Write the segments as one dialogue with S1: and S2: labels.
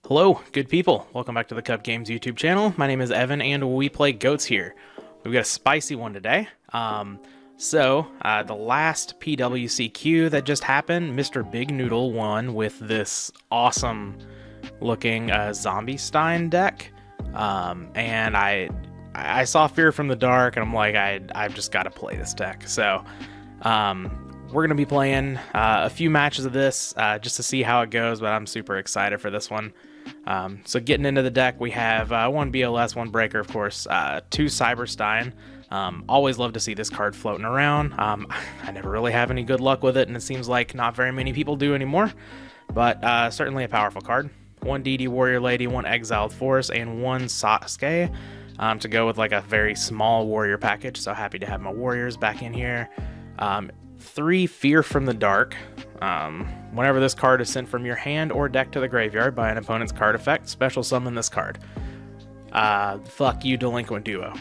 S1: Hello, good people. Welcome back to the Kuhb Games YouTube channel. My name is Evan, and we play goats here. We've got a spicy one today. The last PWCQ that just happened, Mr. Big Noodle won with this awesome looking Zombie Stein deck. And I saw Fear from the Dark, and I'm like, I've just got to play this deck. So, we're going to be playing a few matches of this just to see how it goes, but I'm super excited for this one. So getting into the deck, we have one BLS, one Breaker, of course, two Cyberstein. Always love to see this card floating around. I never really have any good luck with it, and it seems like not very many people do anymore, but certainly a powerful card. One DD Warrior Lady, one Exiled Force, and one Sasuke to go with like a very small warrior package, so happy to have my warriors back in here. 3 Fear from the Dark. Whenever this card is sent from your hand or deck to the graveyard by an opponent's card effect, special summon this card. Fuck you, Delinquent Duo,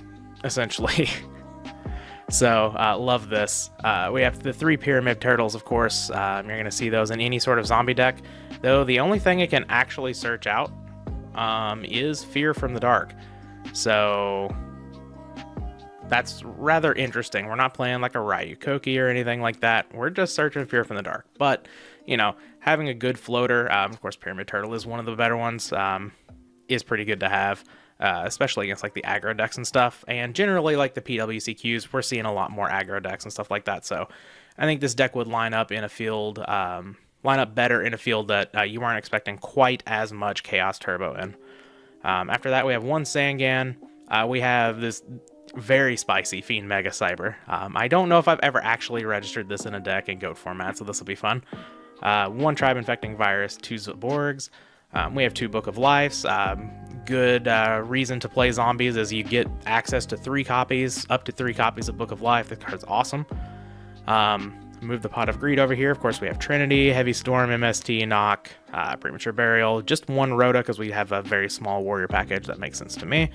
S1: essentially. So, love this. We have the 3 Pyramid Turtles, of course. You're going to see those in any sort of zombie deck, though the only thing it can actually search out is Fear from the Dark. So that's rather interesting. We're not playing like a Ryukoki or anything like that. We're just searching Fear from the Dark. But, you know, having a good floater, of course, Pyramid Turtle is one of the better ones, is pretty good to have, especially against like the aggro decks and stuff. And generally, like the PWCQs, we're seeing a lot more aggro decks and stuff like that. So I think this deck would line up in a field, line up better in a field that you weren't expecting quite as much Chaos Turbo in. After that, we have one Sangan. We have this very spicy Fiend Mega Cyber. I don't know if I've ever actually registered this in a deck in GOAT format, so this will be fun. 1 Tribe Infecting Virus, 2 Zaborgs. We have 2 Book of Lives. Good reason to play zombies is you get access to 3 copies, up to 3 copies of Book of Life. This card's awesome. Move the Pot of Greed over here. Of course, we have Trinity, Heavy Storm, MST, Knock, Premature Burial. Just 1 Rhoda because we have a very small warrior package. That makes sense to me.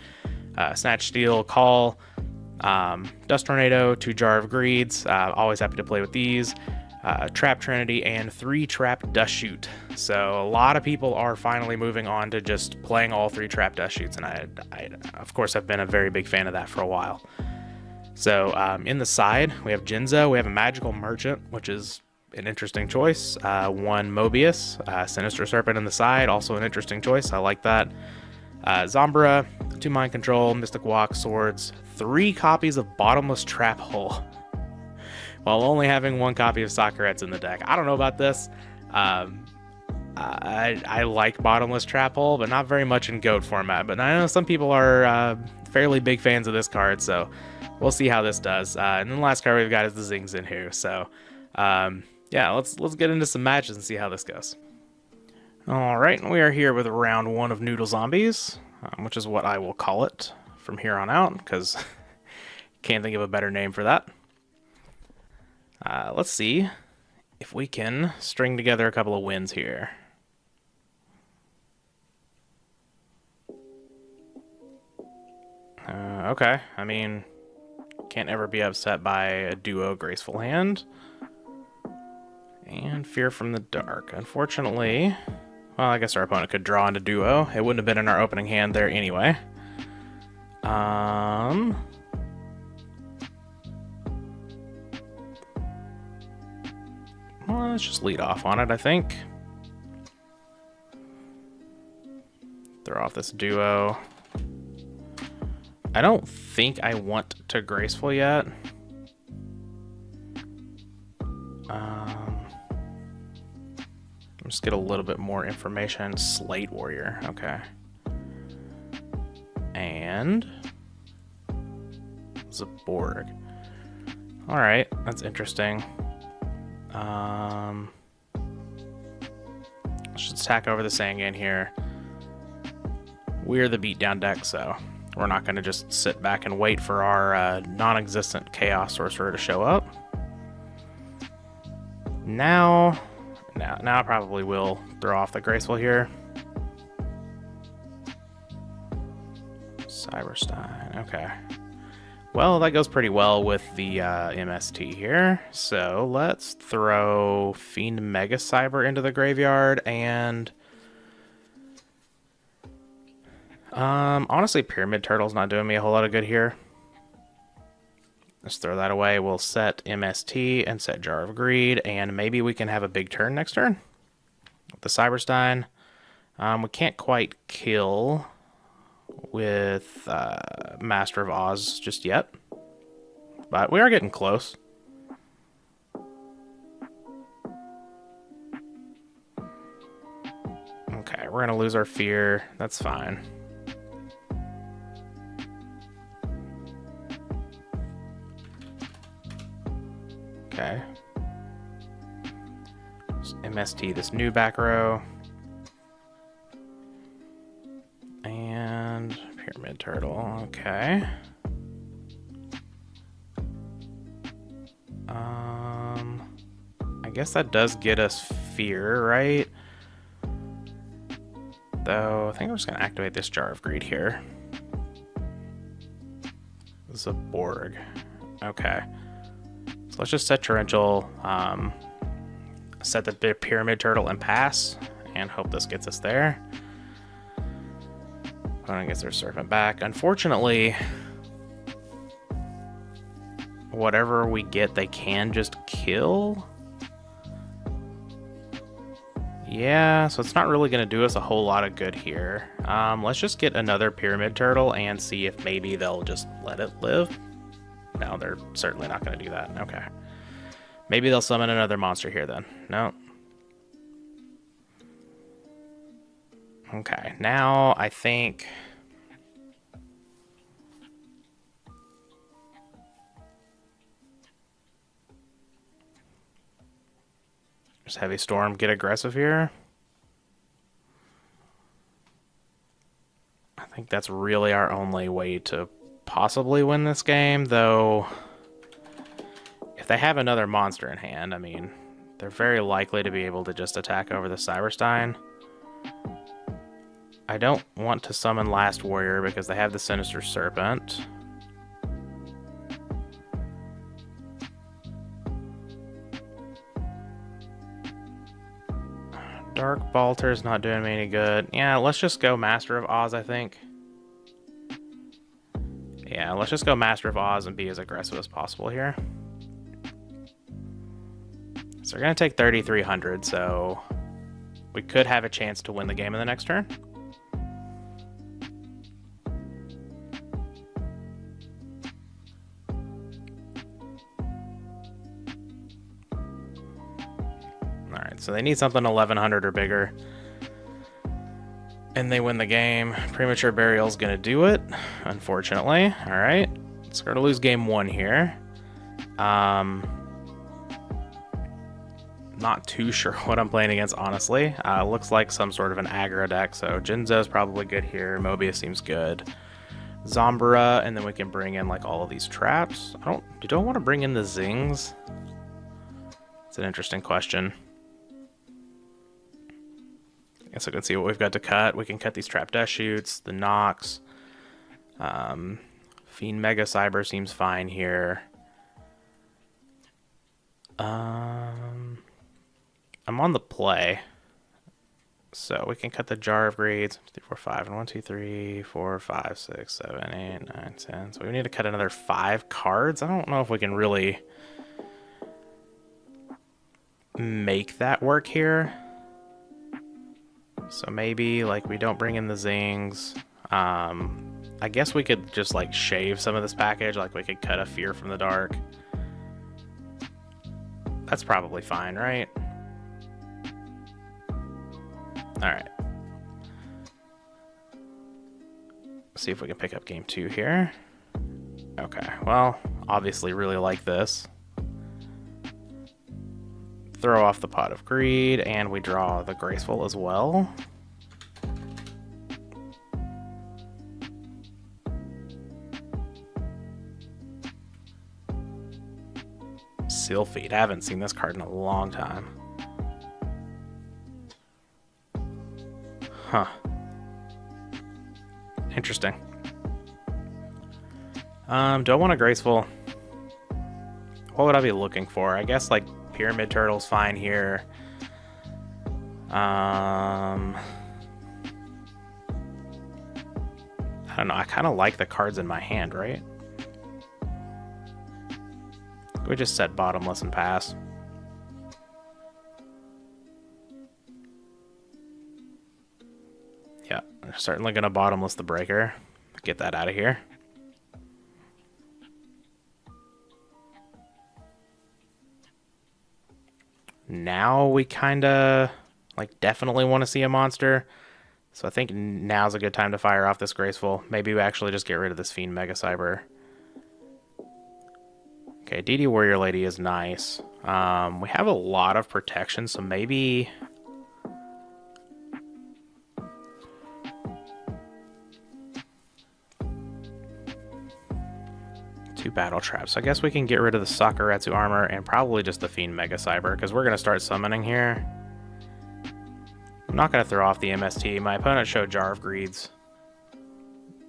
S1: Snatch Steal, Call, Dust Tornado, 2 Jar of Greeds. Always happy to play with these. Trap Trinity, and 3 Trap Dust Shoot. So a lot of people are finally moving on to just playing all 3 Trap Dust Shoots, and I of course, have been a very big fan of that for a while. So in the side, we have Jinzo, we have a Magical Merchant, which is an interesting choice. 1 Mobius, Sinister Serpent in the side, also an interesting choice. I like that. Zombra, 2 Mind Control, Mystic Walk, Swords, 3 copies of Bottomless Trap Hole, while only having 1 copy of Sakuretsu in the deck. I don't know about this. I like Bottomless Trap Hole, but not very much in GOAT format. But I know some people are fairly big fans of this card, so we'll see how this does. And then the last card we've got is the Zing Zinhu. So yeah, let's get into some matches and see how this goes. All right, we are here with round 1 of Noodle Zombies, which is what I will call it from here on out, because can't think of a better name for that. Let's see if we can string together a couple of wins here. Okay, I mean, can't ever be upset by a duo Graceful Hand. And Fear from the Dark. Unfortunately, well, I guess our opponent could draw into duo. It wouldn't have been in our opening hand there anyway. Well, let's just lead off on it, I think. Throw off this duo. I don't think I want to Graceful yet. Just get a little bit more information. Slate Warrior, okay. And Zaborg. Alright, that's interesting. Let's just tack over the Sangan here. We're the beatdown deck, so we're not going to just sit back and wait for our non-existent Chaos Sorcerer to show up. Now I probably will throw off the Graceful here. Cyberstein, okay. Well, that goes pretty well with the MST here. So let's throw Fiend Mega Cyber into the graveyard and Honestly, Pyramid Turtle's not doing me a whole lot of good here. Let's throw that away. We'll set MST and set Jar of Greed, and maybe we can have a big turn next turn with the Cyberstein. We can't quite kill with Master of Oz just yet, but we are getting close. Okay, we're gonna lose our fear. That's fine. Okay. Just MST this new back row. And Pyramid Turtle, okay. I guess that does get us fear, right? Though, I think I'm just gonna activate this Jar of Greed here. Zaborg. Okay. So let's just set Torrential, set the Pyramid Turtle and pass, and hope this gets us there. Opponent gets their Serpent back. Unfortunately, whatever we get, they can just kill. Yeah, so it's not really going to do us a whole lot of good here. Let's just get another Pyramid Turtle and see if maybe they'll just let it live. No, they're certainly not going to do that. Okay. Maybe they'll summon another monster here then. No. Okay, now I think... Just Heavy Storm, get aggressive here. I think that's really our only way to possibly win this game, though if they have another monster in hand, I mean, they're very likely to be able to just attack over the Cyberstein. I don't want to summon Last Warrior because they have the Sinister Serpent. Dark Balter's not doing me any good. Yeah, let's just go Master of Oz, I think. Yeah, let's just go Master of Oz and be as aggressive as possible here. So we're going to take 3,300, so we could have a chance to win the game in the next turn. Alright, so they need something 1,100 or bigger. And they win the game. Premature Burial's going to do it, unfortunately. Alright, so we're going to lose game 1 here. Not too sure what I'm playing against, honestly. Looks like some sort of an aggro deck, so Jinzo's probably good here. Mobius seems good. Zombara, and then we can bring in like all of these traps. Do I want to bring in the Zings? It's an interesting question. I guess I can see what we've got to cut. We can cut these Trap Death Shoots, the Nox. Fiend Mega Cyber seems fine here. I'm on the play, so we can cut the Jar of Greed. 3, 4, 5, and 1, 2, 3, 4, 5, 6, 7, 8, 9, 10. So we need to cut another 5 cards. I don't know if we can really make that work here. So maybe like we don't bring in the Zings. I guess we could just like shave some of this package. Like we could cut a Fear from the Dark. That's probably fine, right? Alright. See if we can pick up game 2 here. Okay, well, obviously really like this. Throw off the Pot of Greed, and we draw the Graceful as well. Sylphid. I haven't seen this card in a long time. Huh. Interesting. Do I want a Graceful? What would I be looking for? I guess like Pyramid Turtle's fine here. I don't know, I kind of like the cards in my hand, right? We just set bottomless and pass. Yeah, I'm certainly going to bottomless the breaker. Get that out of here. Now we kind of, like, definitely want to see a monster. So I think now's a good time to fire off this Graceful. Maybe we actually just get rid of this Fiend Mega Cyber. Okay, DD Warrior Lady is nice. We have a lot of protection, so maybe... two battle traps. So I guess we can get rid of the Sakuretsu armor and probably just the Fiend Mega Cyber, because we're going to start summoning here. I'm not going to throw off the MST. My opponent showed Jar of Greeds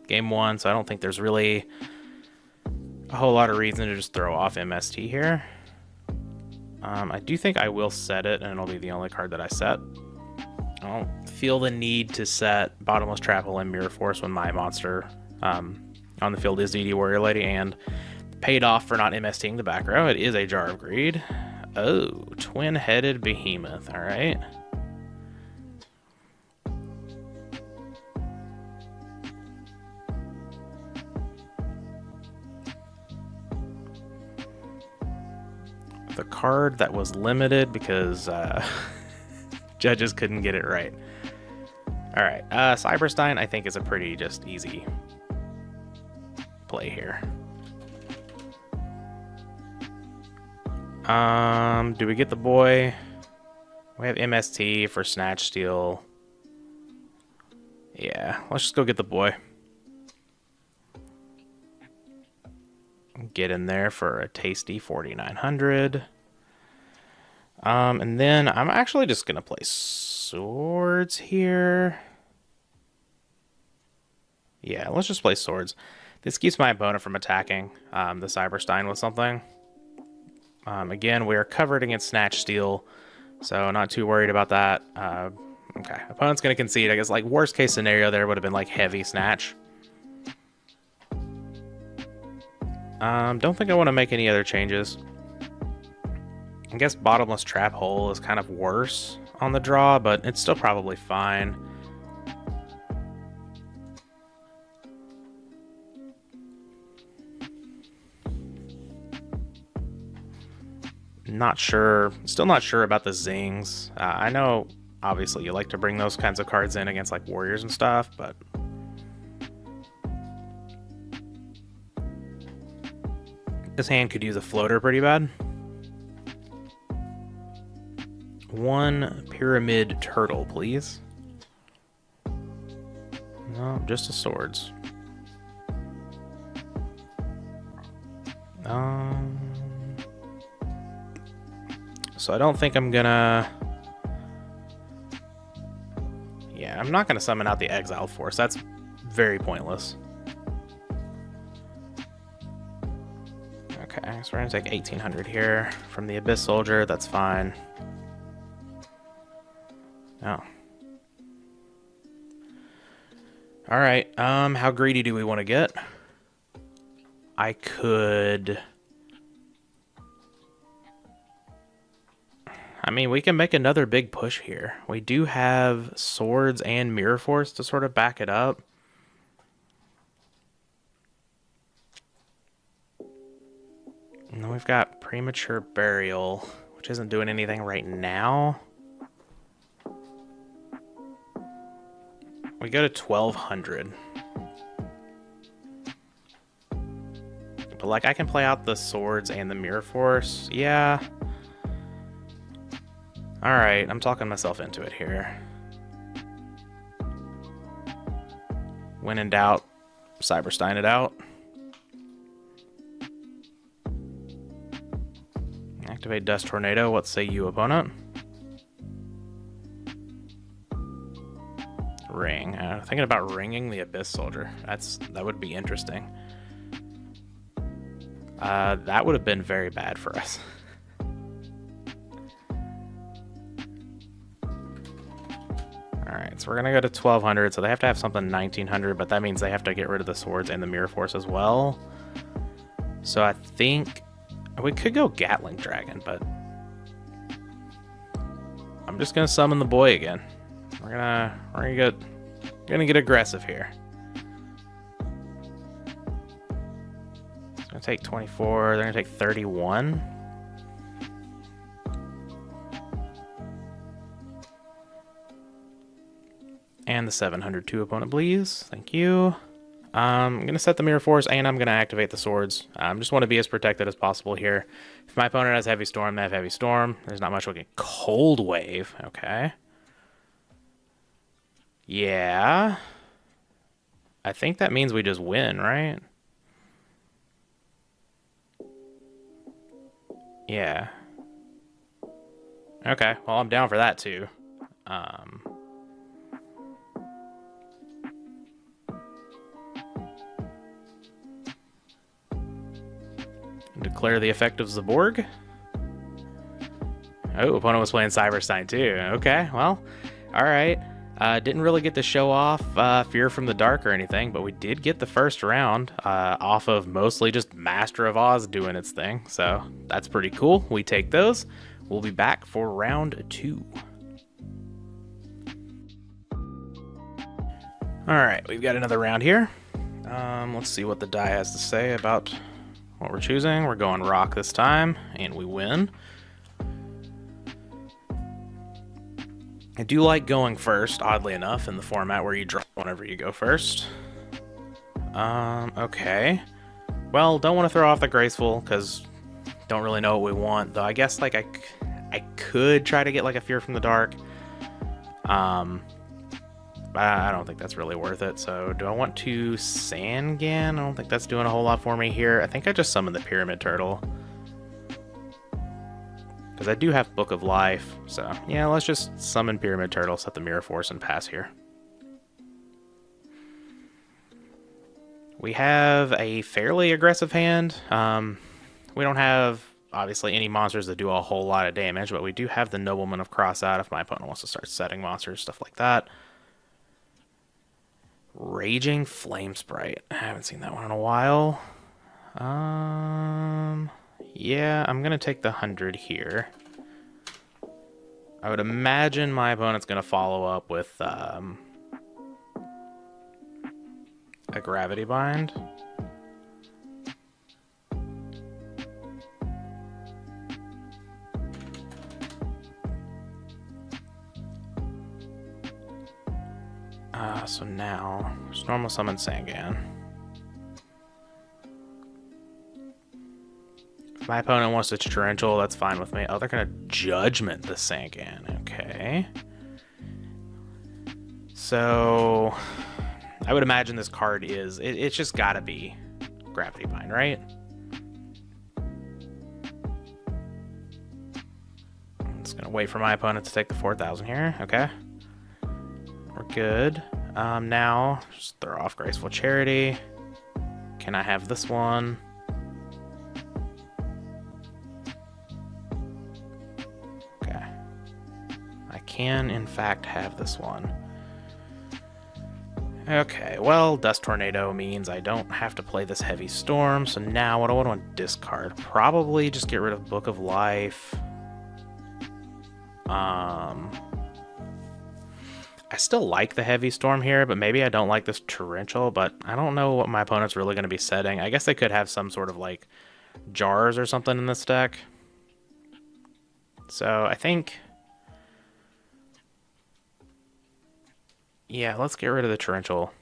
S1: game 1, so I don't think there's really a whole lot of reason to just throw off MST here. I do think I will set it, and it'll be the only card that I set. I don't feel the need to set Bottomless Trap Hole and Mirror Force when my monster on the field is DD Warrior Lady, and paid off for not MSTing the back row. It is a Jar of Greed. Oh, Twin-Headed Behemoth, alright. The card that was limited because judges couldn't get it right. Alright, Cyberstein I think is a pretty just easy play here. Do we get the boy? We have MST for Snatch Steal. Yeah, let's just go get the boy. Get in there for a tasty 4,900. And then I'm actually just gonna play swords here. Yeah, let's just play swords. This keeps my opponent from attacking the Cyberstein with something. Again, we are covered against Snatch Steal, so not too worried about that. Okay, opponent's gonna concede. I guess like worst case scenario there would have been like heavy Snatch. Don't think I want to make any other changes. I guess Bottomless Trap Hole is kind of worse on the draw, but it's still probably fine. Not sure, still not sure about the Zings. I know, obviously, you like to bring those kinds of cards in against like Warriors and stuff, but... this hand could use a floater pretty bad. One Pyramid Turtle, please. No, just a swords. So I don't think I'm gonna... yeah, I'm not gonna summon out the Exiled Force. That's very pointless. Okay, so we're gonna take 1,800 here from the Abyss Soldier. That's fine. Oh. Alright, how greedy do we want to get? I could... I mean, we can make another big push here. We do have swords and Mirror Force to sort of back it up. And then we've got Premature Burial, which isn't doing anything right now. We go to 1,200. But, like, I can play out the swords and the Mirror Force. Yeah. Alright, I'm talking myself into it here. When in doubt, Cyberstein it out. Activate Dust Tornado. What say you, opponent? Ring. Thinking about ringing the Abyss Soldier. That would be interesting. That would have been very bad for us. Alright, so we're gonna go to 1200, so they have to have something 1900, but that means they have to get rid of the swords and the Mirror Force as well. So I think we could go Gatling Dragon, but I'm just gonna summon the boy again. We're gonna get aggressive here. It's gonna take 24, they're gonna take 31. And the 702 opponent, please. Thank you. I'm going to set the Mirror Force, and I'm going to activate the swords. Just want to be as protected as possible here. If my opponent has Heavy Storm, they have Heavy Storm. There's not much we can... Cold Wave. Okay. Yeah. I think that means we just win, right? Yeah. Okay, well, I'm down for that, too. Declare the effect of Zaborg. Oh, opponent was playing Cyberstein too. Okay, well, alright. Didn't really get to show off Fear from the Dark or anything, but we did get the first round off of mostly just Master of Oz doing its thing. So that's pretty cool. We take those. We'll be back for round 2. Alright, we've got another round here. Let's see what the die has to say about what we're choosing. We're going rock this time, and we win. I do like going first, oddly enough, in the format where you draw whenever you go first. Okay. Well, don't want to throw off the graceful, because don't really know what we want, though I guess, like, I could try to get, like, a Fear from the Dark. I don't think that's really worth it. So do I want to Sangan? I don't think that's doing a whole lot for me here. I think I just summoned the Pyramid Turtle, because I do have Book of Life. So yeah, let's just summon Pyramid Turtle, set the Mirror Force, and pass here. We have a fairly aggressive hand. We don't have, obviously, any monsters that do a whole lot of damage, but we do have the Nobleman of Crossout if my opponent wants to start setting monsters, stuff like that. Raging Flame Sprite. I haven't seen that one in a while. Yeah, I'm gonna take the 100 here. I would imagine my opponent's gonna follow up with a Gravity Bind. So now, just normal summon Sangan. If my opponent wants to Torrential, that's fine with me. Oh, they're gonna Judgment the Sangan. Okay. So, I would imagine this card is... It's just gotta be Gravity Bind, right? I'm just gonna wait for my opponent to take the 4,000 here. Okay. We're good. Now, just throw off Graceful Charity. Can I have this one? Okay. I can, in fact, have this one. Okay, well, Dust Tornado means I don't have to play this Heavy Storm, so now what do I want to discard? Probably just get rid of Book of Life. I still like the Heavy Storm here, but maybe I don't like this Torrential, but I don't know what my opponent's really going to be setting. I guess they could have some sort of, like, jars or something in this deck. So, I think... yeah, let's get rid of the Torrential.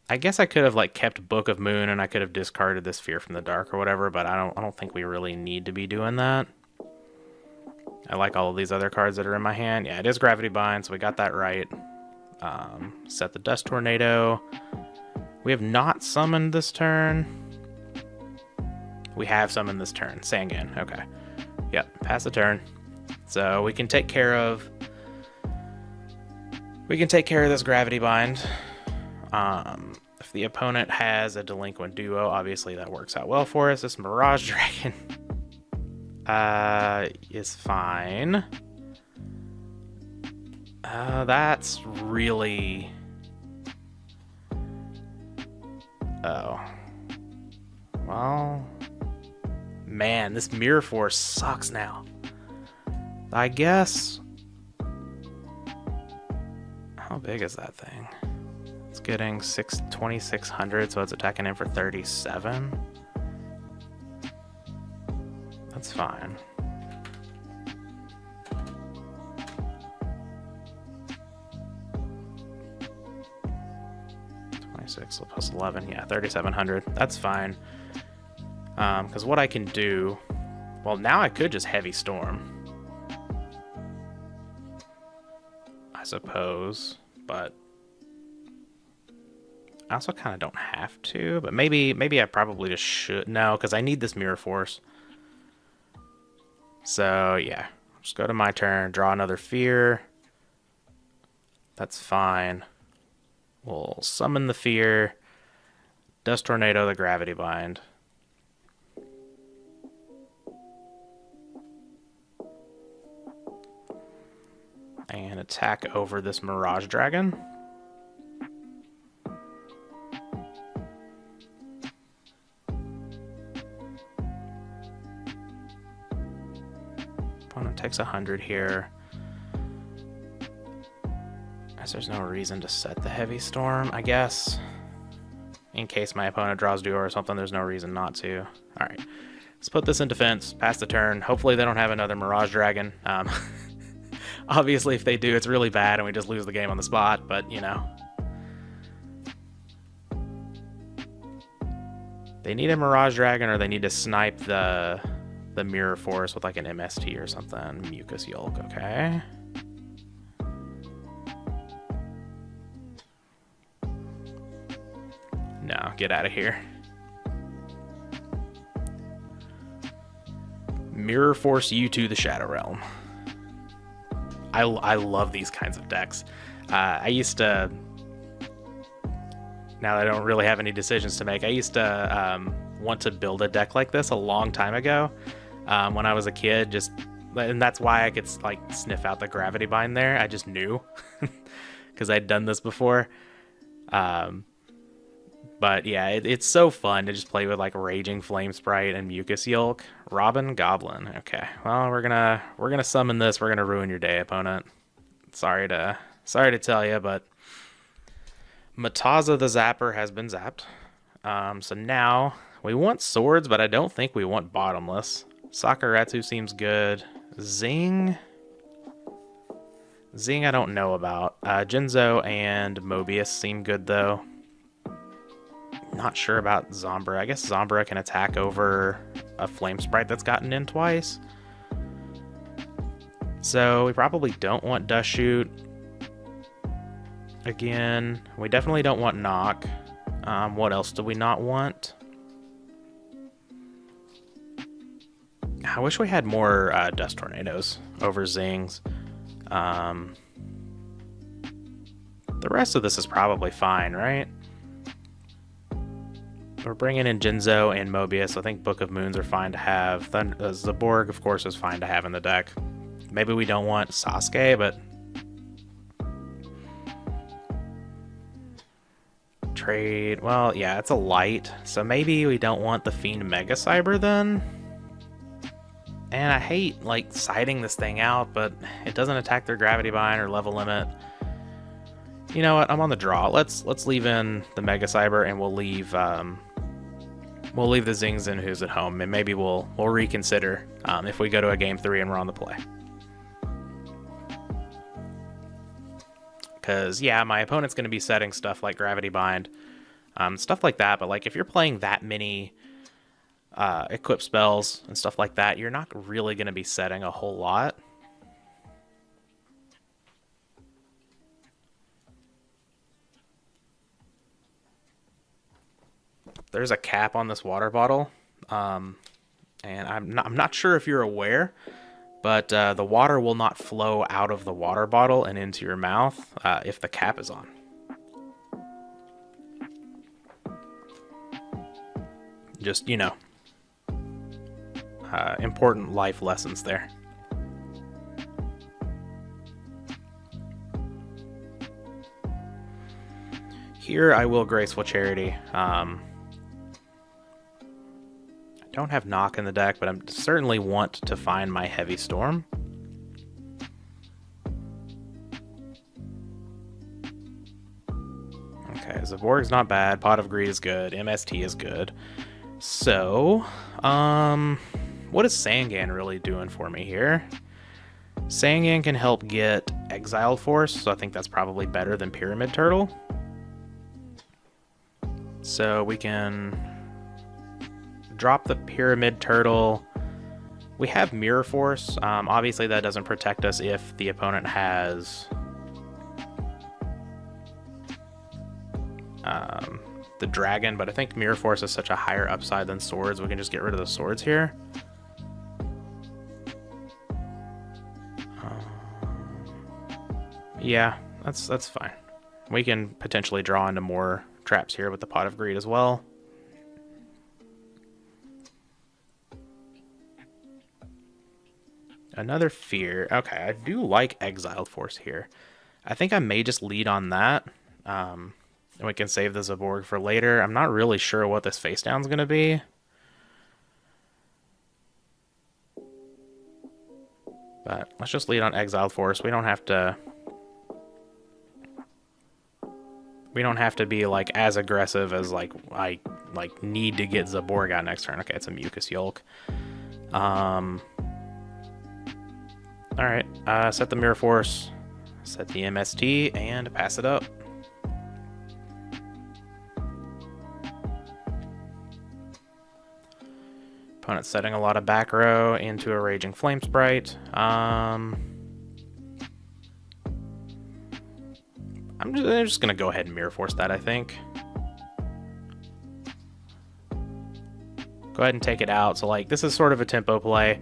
S1: I guess I could have, like, kept Book of Moon, and I could have discarded this Fear from the Dark or whatever, but I don't think we really need to be doing that. I like all of these other cards that are in my hand. Yeah, it is Gravity Bind, so we got that right. Set the Dust Tornado. We have not summoned this turn. We have summoned this turn. Sangan, okay. Yep, pass the turn. So we can take care of... this Gravity Bind. If the opponent has a Delinquent Duo, obviously that works out well for us. This Mirage Dragon... is fine. That's really... Oh. Well... Man, this Mirror Force sucks now. I guess... How big is that thing? It's getting 2,600, so it's attacking in for 37. That's fine. Plus 11, yeah, 3,700. That's fine. Because what I can do... Well, now I could just Heavy Storm, I suppose, but I also kind of don't have to. But maybe I probably just should. No, because I need this Mirror Force. So yeah, just go to my turn, draw another Fear. That's fine. We'll summon the Fear, Dust Tornado the Gravity Bind. And attack over this Mirage Dragon. Opponent takes 100 here. As there's no reason to set the Heavy Storm, I guess. In case my opponent draws duel or something, there's no reason not to. Alright, let's put this in defense, pass the turn. Hopefully they don't have another Mirage Dragon. Obviously, if they do, it's really bad and we just lose the game on the spot, but, you know. They need a Mirage Dragon or they need to snipe the Mirror Force with like an MST or something. Mucus Yolk, okay. No, get out of here. Mirror Force you to the Shadow Realm. I love these kinds of decks. I used to, now that I don't really have any decisions to make, I used to want to build a deck like this a long time ago when I was a kid, and that's why I could like sniff out the Gravity Bind there. I just knew because I'd done this before. But yeah, it's so fun to just play with like Raging Flame Sprite and Mucus Yolk. Robin Goblin. Okay, well we're gonna summon this. We're gonna ruin your day, opponent. Sorry to tell you, but Mataza the Zapper has been zapped. So now we want swords, but I don't think we want bottomless. Sakuretsu seems good. Zing I don't know about. Jinzo and Mobius seem good though. Not sure about Zombra. I guess Zombra can attack over a Flame Sprite that's gotten in twice. So we probably don't want Dust Shoot. Again, we definitely don't want Knock. What else do we not want? I wish we had more Dust Tornadoes over Zings. The rest of this is probably fine, right? We're bringing in Jinzo and Mobius. I think Book of Moons are fine to have. Zaborg, of course, is fine to have in the deck. Maybe we don't want Sasuke, but... Trade... Well, yeah, it's a light. So maybe we don't want the Fiend Mega Cyber then? And I hate, like, siding this thing out, but it doesn't attack their Gravity Bind or level limit. You know what? I'm on the draw. Let's leave in the Mega Cyber, and we'll leave the Zings in Who's at Home, and maybe we'll reconsider if we go to a game 3 and we're on the play. Because yeah, my opponent's going to be setting stuff like Gravity Bind, stuff like that. But like if you're playing that many equip spells and stuff like that, you're not really going to be setting a whole lot. There's a cap on this water bottle, and I'm not sure if you're aware, but the water will not flow out of the water bottle and into your mouth if the cap is on. Just, you know, important life lessons there. Here I will Graceful Charity. I don't have Knock in the deck, but I certainly want to find my Heavy Storm. Okay, Zaborg's not bad. Pot of Greed is good. MST is good. So, what is Sangan really doing for me here? Sangan can help get Exiled Force, so I think that's probably better than Pyramid Turtle. So we can drop the Pyramid Turtle. We have Mirror Force. Obviously that doesn't protect us if the opponent has the dragon, but I think Mirror Force is such a higher upside than swords, we can just get rid of the swords here. Yeah, that's fine. We can potentially draw into more traps here with the Pot of Greed as well. Another Fear. Okay, I do like Exiled Force here. I think I may just lead on that. And we can save the Zaborg for later. I'm not really sure what this face down is going to be. But let's just lead on Exiled Force. We don't have to be like as aggressive as like I need to get Zaborg out next turn. Okay, it's a Mucus Yolk. Alright, set the Mirror Force, set the MST, and pass it up. Opponent's setting a lot of back row into a Raging Flame Sprite. I'm just going to go ahead and Mirror Force that, I think. Go ahead and take it out. So, like, this is sort of a tempo play.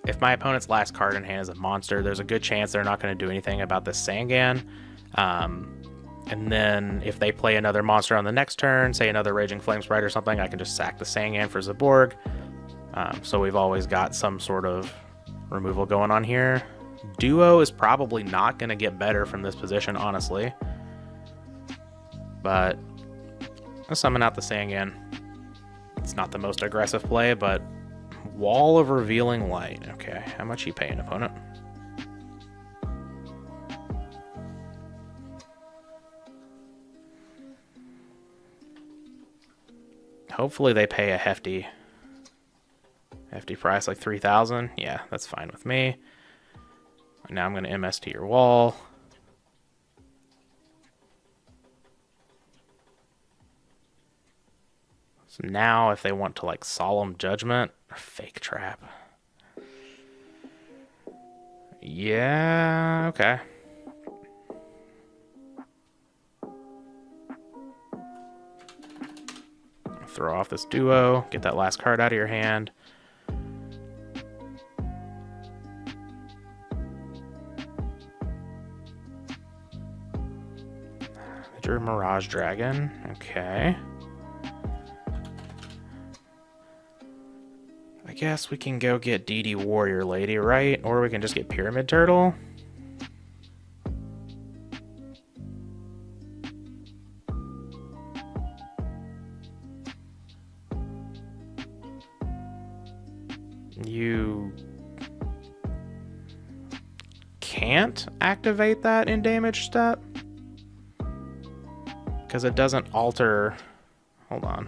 S1: If my opponent's last card in hand is a monster, there's a good chance they're not going to do anything about this Sangan. And then if they play another monster on the next turn, say another Raging Flame Sprite or something, I can just sack the Sangan for Zaborg. So we've always got some sort of removal going on here. Duo is probably not going to get better from this position, honestly. But I'll summon out the Sangan. It's not the most aggressive play, but Wall of Revealing Light. Okay, how much you paying, opponent? Hopefully they pay a hefty price, like 3,000. Yeah, that's fine with me. Now I'm going to MST your wall. So now if they want to like Solemn Judgment or Fake Trap. Yeah, okay. Throw off this Duo, get that last card out of your hand. Drew Mirage Dragon, okay. I guess we can go get DD Warrior Lady, right? Or we can just get Pyramid Turtle. You can't activate that in damage step because it doesn't alter. Hold on.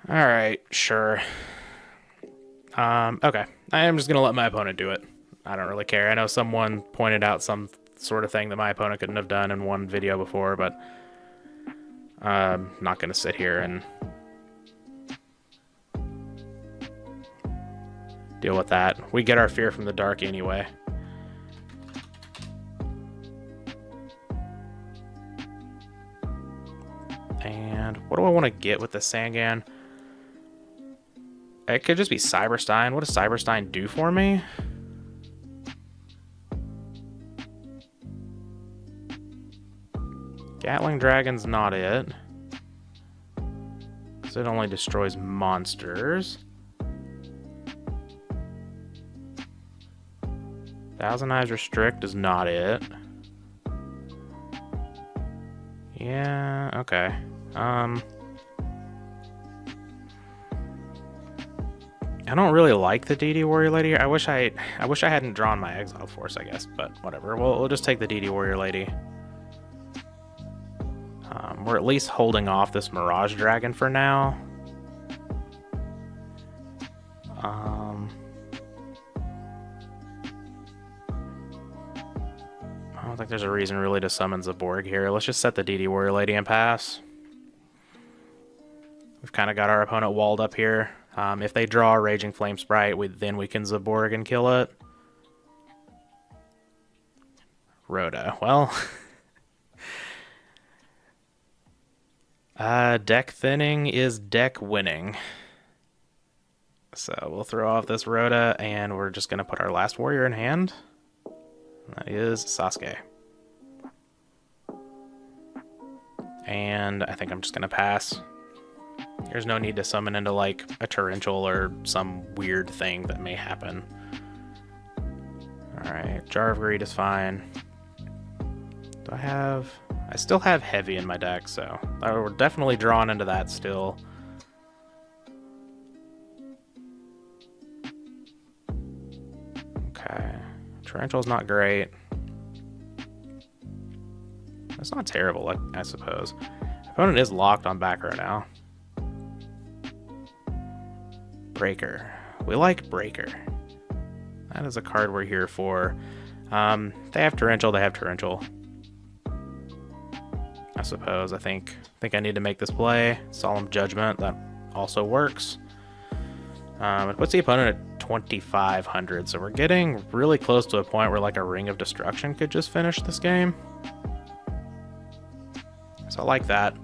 S1: Alright, sure. Okay. I am just going to let my opponent do it. I don't really care. I know someone pointed out some sort of thing that my opponent couldn't have done in one video before, but I'm not going to sit here and deal with that. We get our fear from the dark anyway. And what do I want to get with the Sangan? It could just be Cyberstein. What does Cyberstein do for me? Gatling Dragon's not it, because it only destroys monsters. Thousand Eyes Restrict is not it. Yeah, okay. I don't really like the DD Warrior Lady here. I wish I hadn't drawn my Exile Force, I guess, but whatever. We'll just take the DD Warrior Lady. We're at least holding off this Mirage Dragon for now. I don't think there's a reason really to summon Zaborg here. Let's just set the DD Warrior Lady and pass. We've kind of got our opponent walled up here. If they draw a Raging Flame Sprite, then we can Zaborg and kill it. Rhoda. Well... deck thinning is deck winning. So we'll throw off this Rhoda, and we're just going to put our last warrior in hand. That is Sasuke. And I think I'm just going to pass. There's no need to summon into, like, a Torrential or some weird thing that may happen. Alright, Jar of Greed is fine. Do I have... I still have Heavy in my deck, so we're definitely drawn into that still. Okay. Torrential's not great. That's not terrible, I suppose. Opponent is locked on back row now. Breaker. We like Breaker. That is a card we're here for. They have Torrential, they have Torrential. I suppose. I think I need to make this play. Solemn Judgment, that also works. It puts the opponent at 2,500, so we're getting really close to a point where like a Ring of Destruction could just finish this game. So I like that.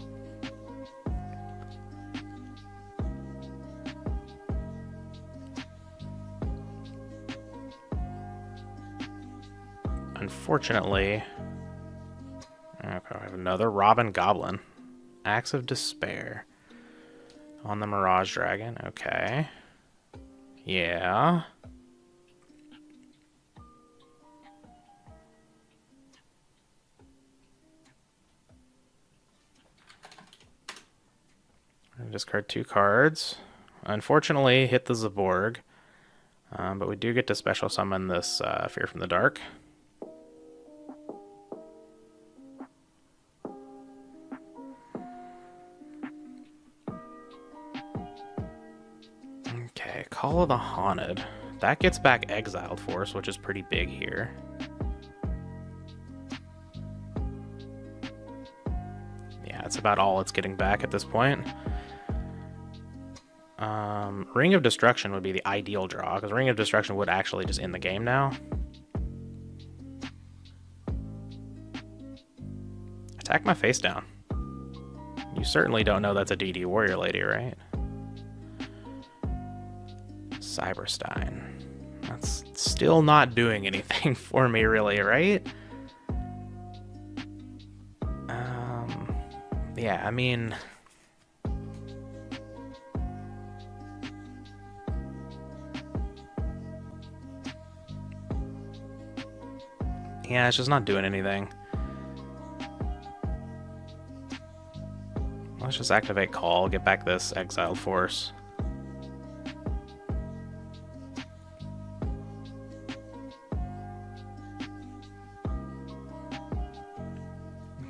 S1: Unfortunately... Okay, I have another Robin Goblin. Axe of Despair. On the Mirage Dragon, okay. Yeah. I discard 2 cards. Unfortunately, hit the Zaborg. But we do get to special summon this Fear from the Dark. Okay, Call of the Haunted. That gets back Exiled Force, which is pretty big here. Yeah, it's about all it's getting back at this point. Ring of Destruction would be the ideal draw, because Ring of Destruction would actually just end the game now. Attack my face down. You certainly don't know that's a DD Warrior Lady, right? Cyberstein. That's still not doing anything for me, really, right? Yeah, I mean... Yeah, it's just not doing anything. Let's just activate Call, get back this Exiled Force.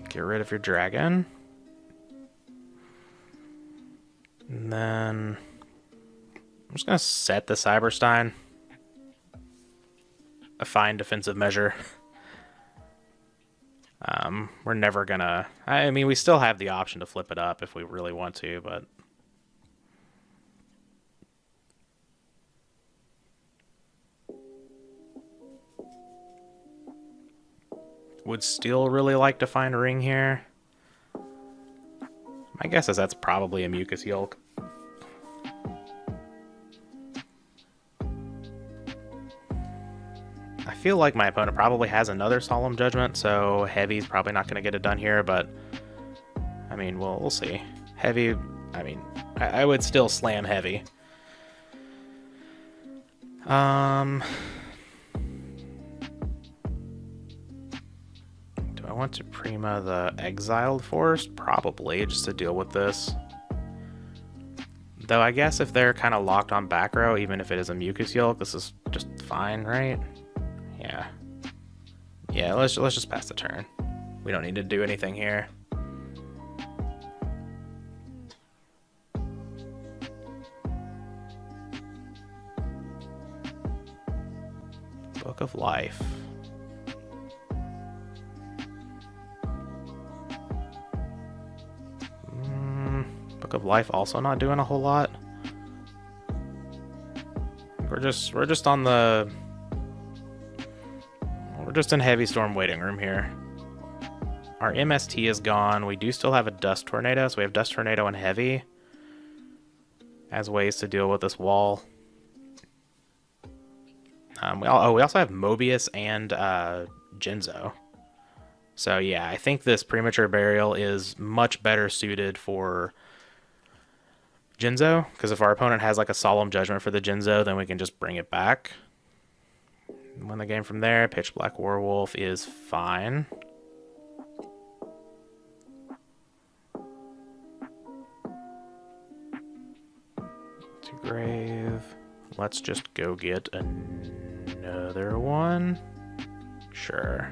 S1: Get rid of your dragon. And then I'm just going to set the Cyberstein. A fine defensive measure. We're never gonna... I mean, we still have the option to flip it up if we really want to, but... Would still really like to find a ring here. My guess is that's probably a mucus yolk. I feel like my opponent probably has another Solemn Judgment, so Heavy's probably not going to get it done here, but... I mean, we'll see. Heavy... I mean, I would still slam Heavy. Do I want to Prima the Exiled Force? Probably, just to deal with this. Though I guess if they're kind of locked on back row, even if it is a Mucus Yolk, this is just fine, right? Yeah. Yeah, let's just pass the turn. We don't need to do anything here. Book of Life. Book of Life also not doing a whole lot. We're just on the... We're just in Heavy Storm waiting room here. Our MST is gone. We do still have a Dust Tornado, so we have Dust Tornado and Heavy as ways to deal with this wall. We also have Mobius and Jinzo. So yeah, I think this Premature Burial is much better suited for Jinzo, because if our opponent has like a Solemn Judgment for the Jinzo, then we can just bring it back. Win the game from there. Pitch Black Werewolf is fine. To grave. Let's just go get another one. Sure.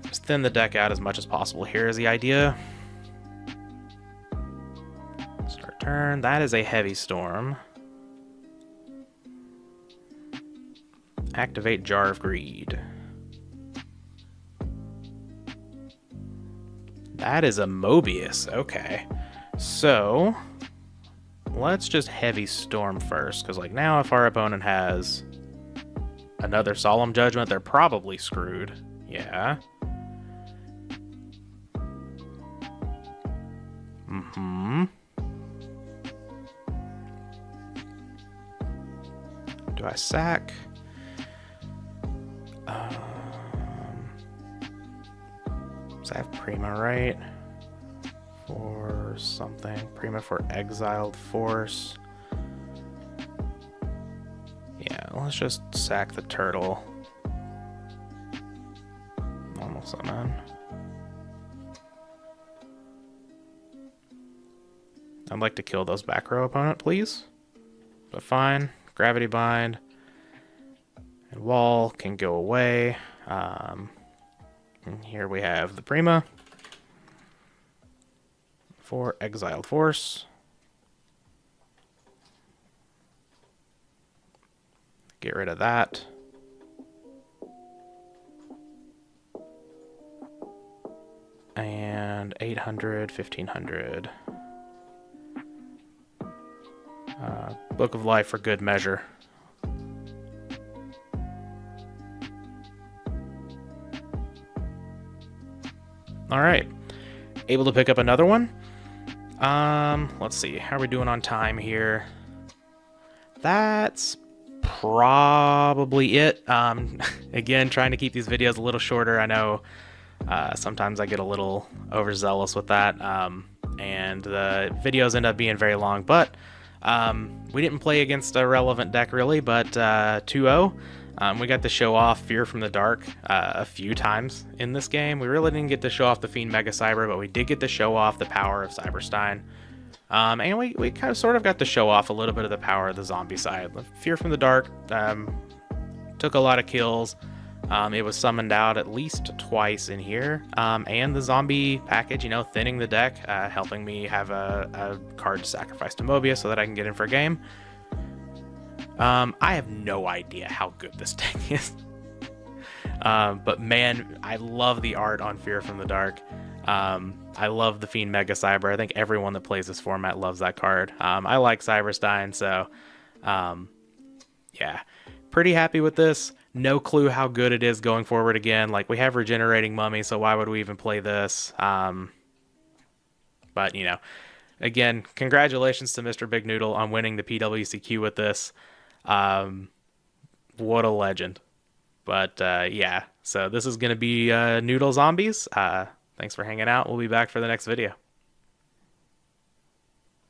S1: Just thin the deck out as much as possible. Here is the idea. Start turn. That is a Heavy Storm. Activate Jar of Greed. That is a Mobius. Okay. So... let's just Heavy Storm first, because like now if our opponent has another Solemn Judgment, they're probably screwed. Yeah. Do I sack? So I have Prima, right? For something. Prima for Exiled Force. Yeah, let's just sack the turtle. Normal summon. I'd like to kill those back row opponent, please. But fine. Gravity Bind. And Wall can go away. And here we have the Prima. For Exiled Force. Get rid of that. And 800, 1500. Book of Life for good measure. Alright. Able to pick up another one. Let's see. How are we doing on time here? That's probably it. Again, trying to keep these videos a little shorter. I know sometimes I get a little overzealous with that, and the videos end up being very long, but we didn't play against a relevant deck really, but 2-0. We got to show off Fear from the Dark a few times in this game. We really didn't get to show off the Fiend Mega Cyber, but we did get to show off the power of Cyberstein. And we kind of sort of got to show off a little bit of the power of the zombie side. Fear from the Dark took a lot of kills. It was summoned out at least twice in here. And the zombie package, you know, thinning the deck, helping me have a card to sacrifice to Mobius so that I can get in for a game. I have no idea how good this deck is. But man, I love the art on Fear from the Dark. I love the Fiend Mega Cyber. I think everyone that plays this format loves that card. I like Cyberstein, so yeah, pretty happy with this. No clue how good it is going forward again. Like, we have Regenerating Mummy, so why would we even play this? But, you know, again, congratulations to Mr. Big Noodle on winning the PWCQ with this. What a legend. But yeah, so this is going to be Noodle Zombies. Thanks for hanging out. We'll be back for the next video.